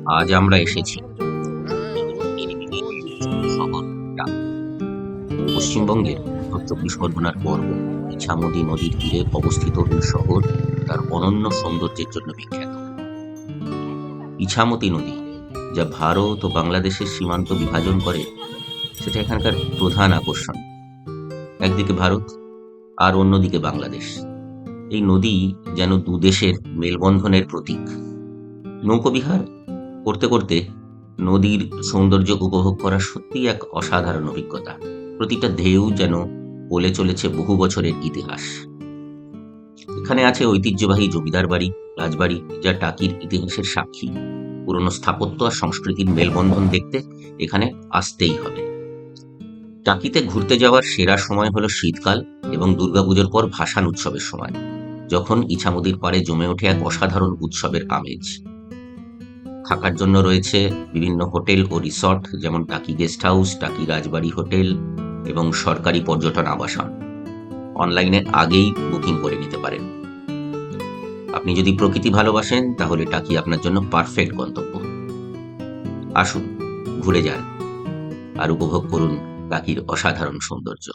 আজ আমরা এসেছি শহর টাকি। পশ্চিমবঙ্গের উত্তর চব্বিশ পরগনার পর্ব ইছামতি নদীর তীরে অবস্থিত এই শহর তার অনন্য সৌন্দর্যের জন্য বিখ্যাত। ইছামতি নদী, যা ভারত ও বাংলাদেশের সীমান্ত বিভাজন করে, সেটা এখানকার প্রধান আকর্ষণ। একদিকে ভারত আর অন্যদিকে বাংলাদেশ। এই নদী যেন দুদেশের মেলবন্ধনের প্রতীক। নৌকোবিহার করতে করতে নদীর সৌন্দর্য উপভোগ করা সত্যিই এক অসাধারণ অভিজ্ঞতা। প্রতিটা ঢেউ যেন বলে চলেছে বহু বছরের ইতিহাস। এখানে আছে ঐতিহ্যবাহী জমিদার বাড়ি, রাজবাড়ি, যা টাকির ইতিহাসের সাক্ষী। পুরনো স্থাপত্য আর সংস্কৃতির মেলবন্ধন দেখতে এখানে আসতেই হবে। টাকিতে ঘুরতে যাওয়ার সেরা সময় হলো শীতকাল এবং দুর্গাপুজোর পর ভাসান উৎসবের সময়, যখন ইছামতির পাড়ে জমে ওঠে এক অসাধারণ উৎসবের আমেজ। থাকার জন্য রয়েছে বিভিন্ন হোটেল ও রিসর্ট, যেমন টাকি গেস্ট হাউস, টাকি রাজবাড়ি হোটেল এবং সরকারি পর্যটন আবাসন। অনলাইনে আগেই বুকিং করে নিতে পারেন। আপনি যদি প্রকৃতি ভালোবাসেন, তাহলে টাকি আপনার জন্য পারফেক্ট গন্তব্য। আসুন, ঘুরে যান আর উপভোগ করুন টাকির অসাধারণ সৌন্দর্য।